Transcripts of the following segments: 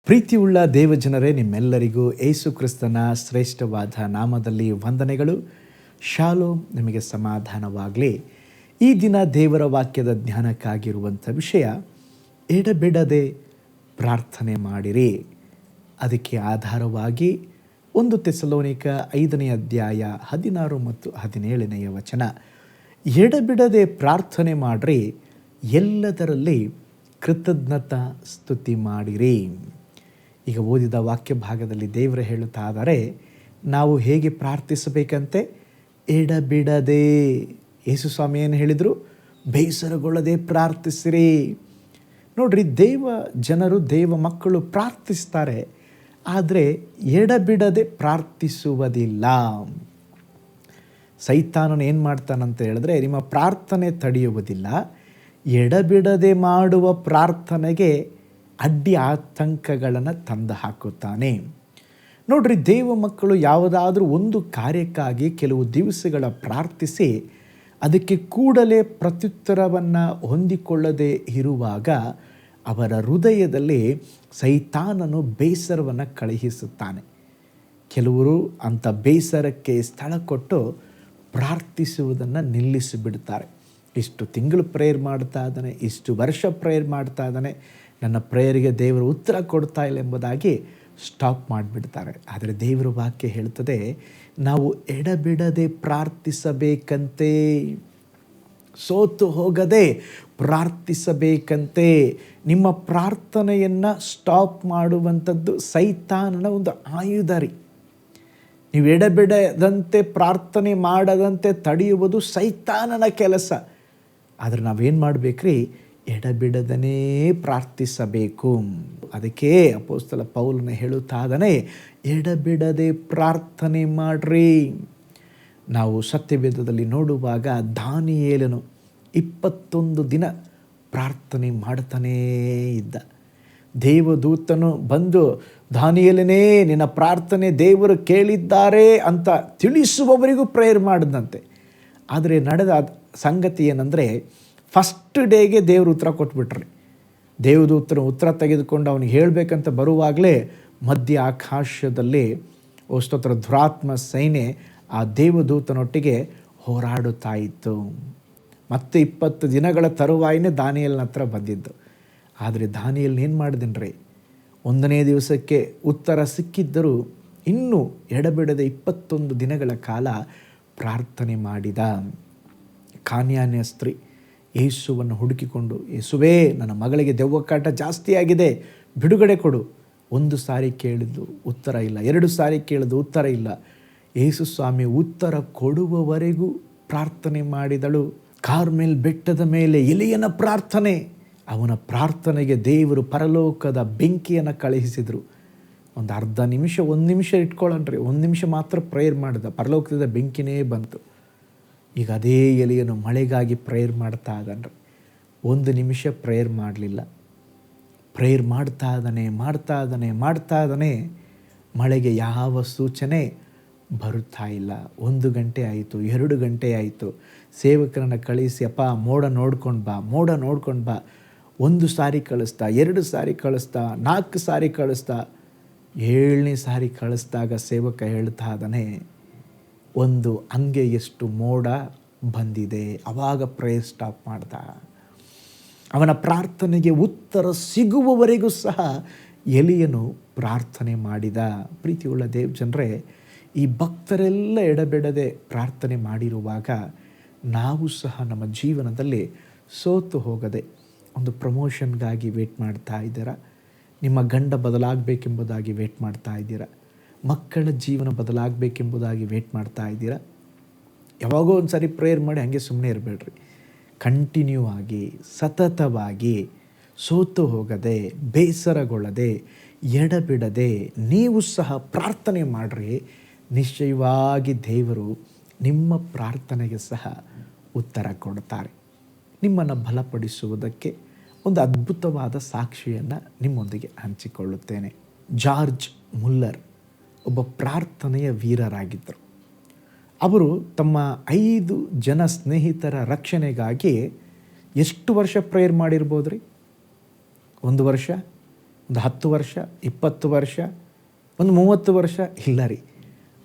ಪ್ರೀತಿಯುಳ್ಳ ದೇವಜನರೇ, ನಿಮ್ಮೆಲ್ಲರಿಗೂ ಯೇಸು ಕ್ರಿಸ್ತನ ಶ್ರೇಷ್ಠವಾದ ನಾಮದಲ್ಲಿ ವಂದನೆಗಳು. ಶಾಲೋಮ್, ನಿಮಗೆ ಸಮಾಧಾನವಾಗಲಿ. ಈ ದಿನ ದೇವರ ವಾಕ್ಯದ ಜ್ಞಾನಕ್ಕಾಗಿರುವಂಥ ವಿಷಯ, ಎಡಬಿಡದೆ ಪ್ರಾರ್ಥನೆ ಮಾಡಿರಿ. ಅದಕ್ಕೆ ಆಧಾರವಾಗಿ 1 ಥೆಸಲೋನಿಕ 5ನೇ ಅಧ್ಯಾಯ 16 ಮತ್ತು 17ನೇ ವಚನ, ಎಡಬಿಡದೆ ಪ್ರಾರ್ಥನೆ ಮಾಡಿರಿ, ಎಲ್ಲದರಲ್ಲಿ ಕೃತಜ್ಞತಾ ಸ್ತುತಿ ಮಾಡಿರಿ. ಈಗ ಓದಿದ ವಾಕ್ಯ ಭಾಗದಲ್ಲಿ ದೇವರು ಹೇಳುತ್ತಾ ಇದ್ದಾರೆ, ನಾವು ಹೇಗೆ ಪ್ರಾರ್ಥಿಸಬೇಕಂತೆ? ಎಡಬಿಡದೆ. ಯೇಸು ಸ್ವಾಮಿ ಏನು ಹೇಳಿದರು? ಬೇಸರಗೊಳ್ಳದೆ ಪ್ರಾರ್ಥಿಸಿರಿ. ನೋಡ್ರಿ, ಜನರು ದೇವ ಮಕ್ಕಳು ಪ್ರಾರ್ಥಿಸ್ತಾರೆ, ಆದರೆ ಎಡಬಿಡದೆ ಪ್ರಾರ್ಥಿಸುವುದಿಲ್ಲ. ಸೈತಾನನು ಏನು ಮಾಡ್ತಾನಂತ ಹೇಳಿದ್ರೆ, ನಿಮ್ಮ ಪ್ರಾರ್ಥನೆ ತಡೆಯುವುದಿಲ್ಲ, ಎಡಬಿಡದೆ ಮಾಡುವ ಪ್ರಾರ್ಥನೆಗೆ ಅಡ್ಡಿ ಆತಂಕಗಳನ್ನು ತಂದು ಹಾಕುತ್ತಾನೆ. ನೋಡ್ರಿ, ದೇವ ಮಕ್ಕಳು ಯಾವುದಾದ್ರೂ ಒಂದು ಕಾರ್ಯಕ್ಕಾಗಿ ಕೆಲವು ದಿವಸಗಳ ಪ್ರಾರ್ಥಿಸಿ ಅದಕ್ಕೆ ಕೂಡಲೇ ಪ್ರತ್ಯುತ್ತರವನ್ನು ಹೊಂದಿಕೊಳ್ಳದೆ ಇರುವಾಗ ಅವರ ಹೃದಯದಲ್ಲಿ ಸೈತಾನನು ಬೇಸರವನ್ನು ಕಳುಹಿಸುತ್ತಾನೆ. ಕೆಲವರು ಅಂಥ ಬೇಸರಕ್ಕೆ ಸ್ಥಳ ಕೊಟ್ಟು ಪ್ರಾರ್ಥಿಸುವುದನ್ನು ನಿಲ್ಲಿಸಿಬಿಡ್ತಾರೆ. ಇಷ್ಟು ತಿಂಗಳು ಪ್ರೇಯರ್ ಮಾಡ್ತಾ ಇದ್ದಾನೆ, ಇಷ್ಟು ವರ್ಷ ಪ್ರೇಯರ್ ಮಾಡ್ತಾ ಇದ್ದಾನೆ, ನನ್ನ ಪ್ರೇಯರಿಗೆ ದೇವರು ಉತ್ತರ ಕೊಡ್ತಾ ಇಲ್ಲ ಎಂಬುದಾಗಿ ಸ್ಟಾಪ್ ಮಾಡಿಬಿಡ್ತಾರೆ. ಆದರೆ ದೇವರ ವಾಕ್ಯ ಹೇಳ್ತದೆ, ನಾವು ಎಡಬಿಡದೆ ಪ್ರಾರ್ಥಿಸಬೇಕಂತೆ, ಸೋತು ಹೋಗದೆ ಪ್ರಾರ್ಥಿಸಬೇಕಂತೆ. ನಿಮ್ಮ ಪ್ರಾರ್ಥನೆಯನ್ನು ಸ್ಟಾಪ್ ಮಾಡುವಂಥದ್ದು ಸೈತಾನನ ಒಂದು ಆಯುಧ ರೀ. ನೀವು ಎಡಬಿಡದಂತೆ ಪ್ರಾರ್ಥನೆ ಮಾಡದಂತೆ ತಡೆಯುವುದು ಸೈತಾನನ ಕೆಲಸ. ಆದರೆ ನಾವೇನು ಮಾಡಬೇಕ್ರಿ? ಎಡಬಿಡದನೇ ಪ್ರಾರ್ಥಿಸಬೇಕು. ಅದಕ್ಕೆ ಅಪೊಸ್ತಲ ಪೌಲನ ಹೇಳುತ್ತಾ ಇದ್ದಾನೆ, ಎಡಬಿಡದೆ ಪ್ರಾರ್ಥನೆ ಮಾಡ್ರಿ. ನಾವು ಸತ್ಯವೇದದಲ್ಲಿ ನೋಡುವಾಗ ದಾನಿಯೇಲನು 21 ದಿನ ಪ್ರಾರ್ಥನೆ ಮಾಡ್ತಾನೇ ಇದ್ದ. ದೇವದೂತನು ಬಂದು, ದಾನಿಯೇಲನೇ, ನಿನ್ನ ಪ್ರಾರ್ಥನೆ ದೇವರು ಕೇಳಿದ್ದಾರೆ ಅಂತ ತಿಳಿಸುವವರಿಗೂ ಪ್ರೇಯರ್ ಮಾಡಿದಂತೆ. ಆದರೆ ನಡೆದ ಸಂಗತಿ ಏನಂದರೆ, ಫಸ್ಟ್ ಡೇಗೆ ದೇವರು ಉತ್ತರ ಕೊಟ್ಬಿಟ್ರಿ. ದೇವದೂತನ ಉತ್ತರ ತೆಗೆದುಕೊಂಡು ಅವನಿಗೆ ಹೇಳಬೇಕಂತ ಬರುವಾಗಲೇ ಮಧ್ಯ ಆಕಾಶದಲ್ಲಿ ಸ್ತೋತ್ರ ದುರಾತ್ಮ ಸೈನ್ಯ ಆ ದೇವದೂತನೊಟ್ಟಿಗೆ ಹೋರಾಡುತ್ತಾ ಇತ್ತು. ಮತ್ತೆ 20 ದಿನಗಳ ತರುವಾಯಿನೇ ದಾನಿಯೇಲನ ಹತ್ರ ಬಂದಿದ್ದು. ಆದರೆ ದಾನಿಯೇಲ್ ಏನು ಮಾಡಿದನ್ರಿ? 1ನೇ ದಿವಸಕ್ಕೆ ಉತ್ತರ ಸಿಕ್ಕಿದ್ದರೂ ಇನ್ನೂ ಎಡಬಿಡದೆ 21 ದಿನಗಳ ಕಾಲ ಪ್ರಾರ್ಥನೆ ಮಾಡಿದ. ಕಾನ್ಯಾನ್ಯ ಸ್ತ್ರೀ ಯೇಸುವನ್ನು ಹುಡುಕಿಕೊಂಡು, ಯೇಸುವೇ, ನನ್ನ ಮಗಳಿಗೆ ದೆವ್ವಕ್ಕಾಟ ಜಾಸ್ತಿಯಾಗಿದೆ, ಬಿಡುಗಡೆ ಕೊಡು. 1 ಸಾರಿ ಕೇಳಿದ್ದು ಉತ್ತರ ಇಲ್ಲ, 2 ಸಾರಿ ಕೇಳಿದ್ದು ಉತ್ತರ ಇಲ್ಲ. ಯೇಸು ಸ್ವಾಮಿ ಉತ್ತರ ಕೊಡುವವರೆಗೂ ಪ್ರಾರ್ಥನೆ ಮಾಡಿದಳು. ಕಾರ್ಮೆಲ್ ಬೆಟ್ಟದ ಮೇಲೆ ಎಲಿಯನ ಪ್ರಾರ್ಥನೆ, ಅವನ ಪ್ರಾರ್ಥನೆಗೆ ದೇವರು ಪರಲೋಕದ ಬೆಂಕಿಯನ್ನು ಕಳುಹಿಸಿದರು. ಒಂದು ಅರ್ಧ ನಿಮಿಷ, 1 ನಿಮಿಷ ಇಟ್ಕೊಳ್ಳಣ್ರಿ, 1 ನಿಮಿಷ ಮಾತ್ರ ಪ್ರೇಯರ್ ಮಾಡಿದ, ಪರಲೋಕದ ಬೆಂಕಿನೇ ಬಂತು. ಈಗ ಅದೇ ಎಲಿಯನು ಮಳೆಗಾಗಿ ಪ್ರೇಯರ್ ಮಾಡ್ತಾ ಇದ್ದಾನ್ರಿ. 1 ನಿಮಿಷ ಪ್ರೇಯರ್ ಮಾಡಲಿಲ್ಲ. ಪ್ರೇಯರ್ ಮಾಡ್ತಾ ಇದ್ದಾನೆ, ಮಳೆಗೆ ಯಾವ ಸೂಚನೆ ಬರುತ್ತಾ ಇಲ್ಲ. 1 ಗಂಟೆ ಆಯಿತು, 2 ಗಂಟೆ ಆಯಿತು. ಸೇವಕರನ್ನು ಕಳಿಸಿ, ಅಪ್ಪ ಮೋಡ ನೋಡ್ಕೊಂಡು ಬಾ. 1 ಸಾರಿ ಕಳಿಸ್ತಾ, 2 ಸಾರಿ ಕಳಿಸ್ತಾ, 4 ಸಾರಿ ಕಳಿಸ್ತಾ, 7ನೇ ಸಾರಿ ಕಳಿಸ್ದಾಗ ಸೇವಕ ಹೇಳ್ತಾ ಇದ್ದಾನೆ, 1 ಅಂಗೆಯಷ್ಟು ಮೋಡ ಬಂದಿದೆ. ಆವಾಗ ಪ್ರೇಯರ್ ಸ್ಟಾಪ್ ಮಾಡ್ದ. ಅವನ ಪ್ರಾರ್ಥನೆಗೆ ಉತ್ತರ ಸಿಗುವವರೆಗೂ ಸಹ ಎಲಿಯನು ಪ್ರಾರ್ಥನೆ ಮಾಡಿದ. ಪ್ರೀತಿಯುಳ್ಳ ದೇವಜನರೇ, ಈ ಭಕ್ತರೆಲ್ಲ ಎಡಬಿಡದೆ ಪ್ರಾರ್ಥನೆ ಮಾಡಿರುವಾಗ ನಾವು ಸಹ ನಮ್ಮ ಜೀವನದಲ್ಲಿ ಸೋತು ಹೋಗದೆ ಒಂದು ಪ್ರಮೋಷನ್ಗಾಗಿ ವೇಟ್ ಮಾಡ್ತಾ ಇದ್ದೀರಾ? ನಿಮ್ಮ ಗಂಡ ಬದಲಾಗಬೇಕೆಂಬುದಾಗಿ ವೇಟ್ ಮಾಡ್ತಾ ಇದ್ದೀರಾ? ಮಕ್ಕಳ ಜೀವನ ಬದಲಾಗಬೇಕೆಂಬುದಾಗಿ ವೇಟ್ ಮಾಡ್ತಾ ಇದ್ದೀರಾ? ಯಾವಾಗೋ ಒಂದು ಸಾರಿ ಪ್ರೇಯರ್ ಮಾಡಿ ಹಾಗೆ ಸುಮ್ಮನೆ ಇರಬೇಡ್ರಿ. ಕಂಟಿನ್ಯೂ ಆಗಿ, ಸತತವಾಗಿ, ಸೋತು ಹೋಗದೆ, ಬೇಸರಗೊಳ್ಳದೆ, ಎಡಬಿಡದೆ ನೀವು ಸಹ ಪ್ರಾರ್ಥನೆ ಮಾಡಿರಿ. ನಿಶ್ಚಯವಾಗಿ ದೇವರು ನಿಮ್ಮ ಪ್ರಾರ್ಥನೆಗೆ ಸಹ ಉತ್ತರ ಕೊಡ್ತಾರೆ. ನಿಮ್ಮನ್ನು ಬಲಪಡಿಸುವುದಕ್ಕೆ ಒಂದು ಅದ್ಭುತವಾದ ಸಾಕ್ಷಿಯನ್ನು ನಿಮ್ಮೊಂದಿಗೆ ಹಂಚಿಕೊಳ್ಳುತ್ತೇನೆ. ಜಾರ್ಜ್ ಮುಲ್ಲರ್ ಒಬ್ಬ ಪ್ರಾರ್ಥನೆಯ ವೀರರಾಗಿದ್ದರು. ಅವರು ತಮ್ಮ 5 ಜನ ಸ್ನೇಹಿತರ ರಕ್ಷಣೆಗಾಗಿ ಎಷ್ಟು ವರ್ಷ ಪ್ರೇಯರ್ ಮಾಡಿರ್ಬೋದು ರೀ? 1 ವರ್ಷ, ಒಂದು 10 ವರ್ಷ, 20 ವರ್ಷ, ಒಂದು 30 ವರ್ಷ ಇಲ್ಲ ರೀ,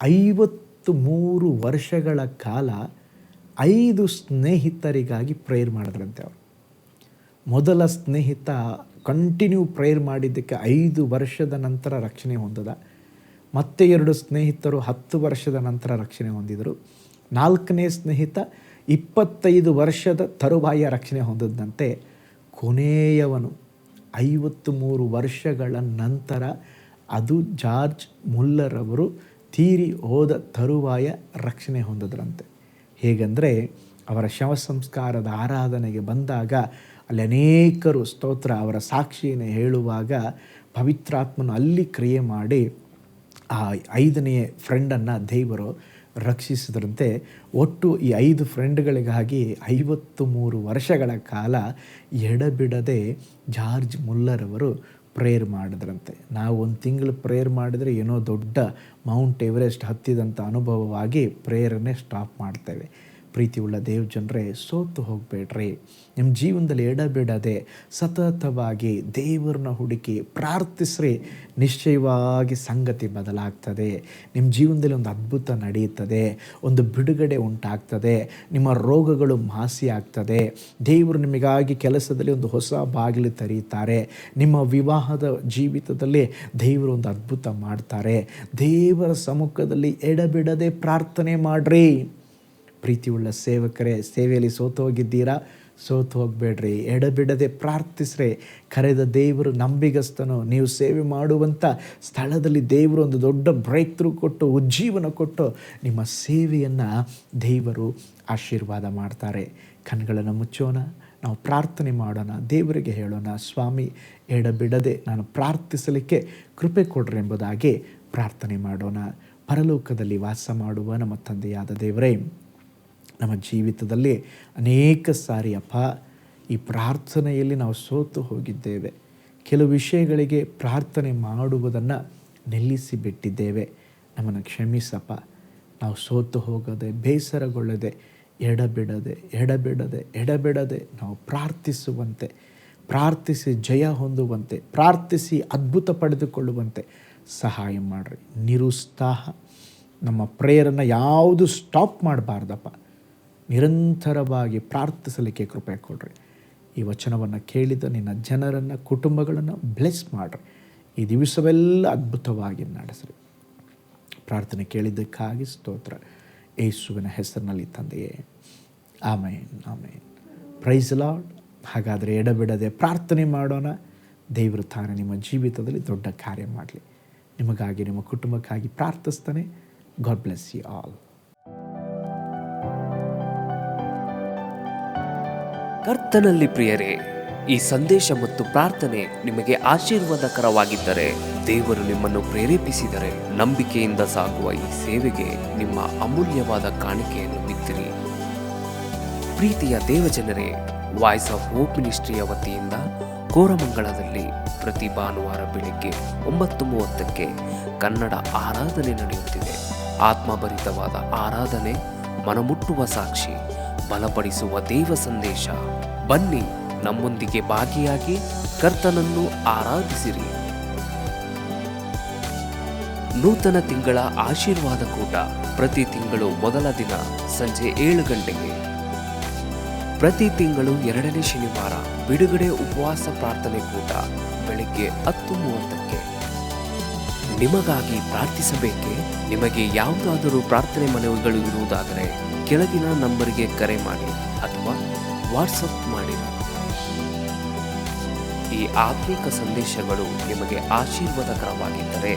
53 ವರ್ಷಗಳ ಕಾಲ 5 ಸ್ನೇಹಿತರಿಗಾಗಿ ಪ್ರೇಯರ್ ಮಾಡಿದ್ರಂತೆ ಅವರು. ಮೊದಲ ಸ್ನೇಹಿತ ಕಂಟಿನ್ಯೂ ಪ್ರೇಯರ್ ಮಾಡಿದ್ದಕ್ಕೆ 5 ವರ್ಷದ ನಂತರ ರಕ್ಷಣೆ ಹೊಂದದ. ಮತ್ತೆ 2 ಸ್ನೇಹಿತರು 10 ವರ್ಷದ ನಂತರ ರಕ್ಷಣೆ ಹೊಂದಿದರು. 4ನೇ ಸ್ನೇಹಿತ 25 ವರ್ಷದ ತರುವಾಯ ರಕ್ಷಣೆ ಹೊಂದಿದಂತೆ. ಕೊನೆಯವನು 53 ವರ್ಷಗಳ ನಂತರ, ಅದು ಜಾರ್ಜ್ ಮುಲ್ಲರ್ ಅವರು ತೀರಿ ಹೋದ ತರುವಾಯ ರಕ್ಷಣೆ ಹೊಂದಿದ್ರಂತೆ. ಹೇಗೆಂದರೆ ಅವರ ಶವ ಸಂಸ್ಕಾರದ ಆರಾಧನೆಗೆ ಬಂದಾಗ ಅಲ್ಲಿ ಅನೇಕರು ಸ್ತೋತ್ರ ಅವರ ಸಾಕ್ಷಿಯನ್ನು ಹೇಳುವಾಗ ಪವಿತ್ರಾತ್ಮನು ಅಲ್ಲಿ ಕ್ರಿಯೆ ಮಾಡಿ ಆ 5ನೇ ಫ್ರೆಂಡನ್ನು ದೇವರು ರಕ್ಷಿಸಿದ್ರಂತೆ. ಒಟ್ಟು ಈ 5 ಫ್ರೆಂಡ್ಗಳಿಗಾಗಿ 53 ವರ್ಷಗಳ ಕಾಲ ಎಡಬಿಡದೆ ಜಾರ್ಜ್ ಮುಲ್ಲರ್ ಅವರು ಪ್ರೇಯರ್ ಮಾಡಿದ್ರಂತೆ. ನಾವು 1 ತಿಂಗಳು ಪ್ರೇಯರ್ ಮಾಡಿದರೆ ಏನೋ ದೊಡ್ಡ ಮೌಂಟ್ ಎವರೆಸ್ಟ್ ಹತ್ತಿದಂಥ ಅನುಭವವಾಗಿ ಪ್ರೇಯರನ್ನೇ ಸ್ಟಾಪ್ ಮಾಡ್ತೇವೆ. ಪ್ರೀತಿಯುಳ್ಳ ದೇವ್ ಜನರೇ, ಸೋತು ಹೋಗಬೇಡ್ರಿ. ನಿಮ್ಮ ಜೀವನದಲ್ಲಿ ಎಡಬಿಡದೆ ಸತತವಾಗಿ ದೇವರನ್ನ ಹುಡುಕಿ ಪ್ರಾರ್ಥಿಸ್ರಿ. ನಿಶ್ಚಯವಾಗಿ ಸಂಗತಿ ಬದಲಾಗ್ತದೆ. ನಿಮ್ಮ ಜೀವನದಲ್ಲಿ ಒಂದು ಅದ್ಭುತ ನಡೆಯುತ್ತದೆ, ಒಂದು ಬಿಡುಗಡೆ ಉಂಟಾಗ್ತದೆ, ನಿಮ್ಮ ರೋಗಗಳು ಮಾಸಿ ಆಗ್ತದೆ. ದೇವರು ನಿಮಗಾಗಿ ಕೆಲಸದಲ್ಲಿ ಒಂದು ಹೊಸ ಬಾಗಿಲು ತೆರೀತಾರೆ. ನಿಮ್ಮ ವಿವಾಹದ ಜೀವಿತದಲ್ಲಿ ದೇವರು ಒಂದು ಅದ್ಭುತ ಮಾಡ್ತಾರೆ. ದೇವರ ಸಮ್ಮುಖದಲ್ಲಿ ಎಡಬಿಡದೆ ಪ್ರಾರ್ಥನೆ ಮಾಡಿರಿ. ಪ್ರೀತಿಯುಳ್ಳ ಸೇವಕರೇ, ಸೇವೆಯಲ್ಲಿ ಸೋತು ಹೋಗಿದ್ದೀರಾ? ಸೋತು ಹೋಗಬೇಡ್ರಿ, ಎಡಬಿಡದೆ ಪ್ರಾರ್ಥಿಸ್ರೆ. ಕರೆದ ದೇವರು ನಂಬಿಗಸ್ತನು. ನೀವು ಸೇವೆ ಮಾಡುವಂಥ ಸ್ಥಳದಲ್ಲಿ ದೇವರು ಒಂದು ದೊಡ್ಡ ಬ್ರೇಕ್ ಥ್ರೂ ಕೊಟ್ಟು, ಉಜ್ಜೀವನ ಕೊಟ್ಟು ನಿಮ್ಮ ಸೇವೆಯನ್ನು ದೇವರು ಆಶೀರ್ವಾದ ಮಾಡ್ತಾರೆ. ಕಣ್ಗಳನ್ನು ಮುಚ್ಚೋಣ, ನಾವು ಪ್ರಾರ್ಥನೆ ಮಾಡೋಣ, ದೇವರಿಗೆ ಹೇಳೋಣ, ಸ್ವಾಮಿ ಎಡಬಿಡದೆ ನಾನು ಪ್ರಾರ್ಥಿಸಲಿಕ್ಕೆ ಕೃಪೆ ಕೊಡ್ರಿ ಎಂಬುದಾಗಿ ಪ್ರಾರ್ಥನೆ ಮಾಡೋಣ. ಪರಲೋಕದಲ್ಲಿ ವಾಸ ಮಾಡುವ ನಮ್ಮ ತಂದೆಯಾದ ದೇವರೇ, ನಮ್ಮ ಜೀವಿತದಲ್ಲಿ ಅನೇಕ ಸಾರಿ ಅಪ್ಪ ಈ ಪ್ರಾರ್ಥನೆಯಲ್ಲಿ ನಾವು ಸೋತು ಹೋಗಿದ್ದೇವೆ. ಕೆಲವು ವಿಷಯಗಳಿಗೆ ಪ್ರಾರ್ಥನೆ ಮಾಡುವುದನ್ನು ನಿಲ್ಲಿಸಿ ಬಿಟ್ಟಿದ್ದೇವೆ. ನಮ್ಮನ್ನು ಕ್ಷಮಿಸಪ್ಪ. ನಾವು ಸೋತು ಹೋಗದೆ, ಬೇಸರಗೊಳ್ಳದೆ, ಎಡಬಿಡದೆ ನಾವು ಪ್ರಾರ್ಥಿಸುವಂತೆ, ಪ್ರಾರ್ಥಿಸಿ ಜಯ ಹೊಂದುವಂತೆ, ಪ್ರಾರ್ಥಿಸಿ ಅದ್ಭುತ ಪಡೆದುಕೊಳ್ಳುವಂತೆ ಸಹಾಯ ಮಾಡಿರಿ. ನಿರುತ್ಸಾಹ ನಮ್ಮ ಪ್ರೇಯರನ್ನು ಯಾವುದು ಸ್ಟಾಪ್ ಮಾಡಬಾರ್ದಪ್ಪ. ನಿರಂತರವಾಗಿ ಪ್ರಾರ್ಥಿಸಲಿಕ್ಕೆ ಕೃಪೆ ಕೊಡ್ರಿ. ಈ ವಚನವನ್ನು ಕೇಳಿದ ನಿನ್ನ ಜನರನ್ನು, ಕುಟುಂಬಗಳನ್ನು ಬ್ಲೆಸ್ ಮಾಡಿರಿ. ಈ ದಿವಸವೆಲ್ಲ ಅದ್ಭುತವಾಗಿ ನಡೆಸ್ರಿ. ಪ್ರಾರ್ಥನೆ ಕೇಳಿದ್ದಕ್ಕಾಗಿ ಸ್ತೋತ್ರ, ಯೇಸುವಿನ ಹೆಸರಿನಲ್ಲಿ ತಂದೆಯೇ, ಆಮೇನ್, ಆಮೇನ್. Price lord. ಹಾಗಾದರೆ ಎಡಬಿಡದೆ ಪ್ರಾರ್ಥನೆ ಮಾಡೋಣ. ದೇವರು ತಾನೇ ನಿಮ್ಮ ಜೀವಿತದಲ್ಲಿ ದೊಡ್ಡ ಕಾರ್ಯ ಮಾಡಲಿ. ನಿಮಗಾಗಿ, ನಿಮ್ಮ ಕುಟುಂಬಕ್ಕಾಗಿ ಪ್ರಾರ್ಥಿಸ್ತಾನೆ. God bless you all. ಕರ್ತನಲ್ಲಿ ಪ್ರಿಯರೇ, ಈ ಸಂದೇಶ ಮತ್ತು ಪ್ರಾರ್ಥನೆ ನಿಮಗೆ ಆಶೀರ್ವಾದಕರವಾಗಿದ್ದರೆ, ದೇವರು ನಿಮ್ಮನ್ನು ಪ್ರೇರೇಪಿಸಿದರೆ, ನಂಬಿಕೆಯಿಂದ ಸಾಗುವ ಈ ಸೇವೆಗೆ ನಿಮ್ಮ ಅಮೂಲ್ಯವಾದ ಕಾಣಿಕೆಯನ್ನು ಬಿತ್ತಿರಿ. ಪ್ರೀತಿಯ ದೇವಜನರೇ, ವಾಯ್ಸ್ ಆಫ್ ಹೋಪ್ ಮಿನಿಸ್ಟ್ರಿಯ ವತಿಯಿಂದ ಕೋರಮಂಗಲದಲ್ಲಿ ಪ್ರತಿ ಭಾನುವಾರ ಬೆಳಿಗ್ಗೆ 9:30ಕ್ಕೆ ಕನ್ನಡ ಆರಾಧನೆ ನಡೆಯುತ್ತಿದೆ. ಆತ್ಮಭರಿತವಾದ ಆರಾಧನೆ, ಮನಮುಟ್ಟುವ ಸಾಕ್ಷಿ, ಬಲಪಡಿಸುವ ದೇವ ಸಂದೇಶ. ಬನ್ನಿ, ನಮ್ಮೊಂದಿಗೆ ಭಾಗಿಯಾಗಿ ಕರ್ತನನ್ನು ಆರಾಧಿಸಿರಿ. ನೂತನ ತಿಂಗಳ ಆಶೀರ್ವಾದ ಕೂಟ ಪ್ರತಿ ತಿಂಗಳು ಮೊದಲ ದಿನ ಸಂಜೆ 7 ಗಂಟೆಗೆ. ಪ್ರತಿ ತಿಂಗಳು 2ನೇ ಶನಿವಾರ ಬಿಡುಗಡೆ ಉಪವಾಸ ಪ್ರಾರ್ಥನೆ ಕೂಟ ಬೆಳಿಗ್ಗೆ 10:30ಕ್ಕೆ. ನಿಮಗಾಗಿ ಪ್ರಾರ್ಥಿಸಬೇಕೆ? ನಿಮಗೆ ಯಾವುದಾದರೂ ಪ್ರಾರ್ಥನೆ ಮನವಿಗಳು ಇರುವುದಾದರೆ ಕೆಳಗಿನ ನಂಬರಿಗೆ ಕರೆ ಮಾಡಿ ಅಥವಾ ವಾಟ್ಸಪ್ ಮಾಡಿ. ಈ ಆತ್ಮಿಕ ಸಂದೇಶಗಳು ನಿಮಗೆ ಆಶೀರ್ವಾದಕರವಾಗಿದ್ದರೆ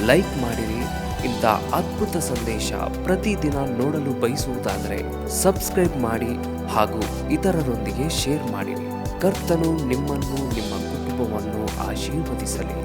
ಲೈಕ್ ಮಾಡಿರಿ. ಇಂಥ ಅದ್ಭುತ ಸಂದೇಶ ಪ್ರತಿದಿನ ನೋಡಲು ಬಯಸುವುದಾದರೆ ಸಬ್ಸ್ಕ್ರೈಬ್ ಮಾಡಿ ಹಾಗೂ ಇತರರೊಂದಿಗೆ ಶೇರ್ ಮಾಡಿರಿ. ಕರ್ತನು ನಿಮ್ಮನ್ನು, ನಿಮ್ಮ ಕುಟುಂಬವನ್ನು ಆಶೀರ್ವದಿಸಲಿ.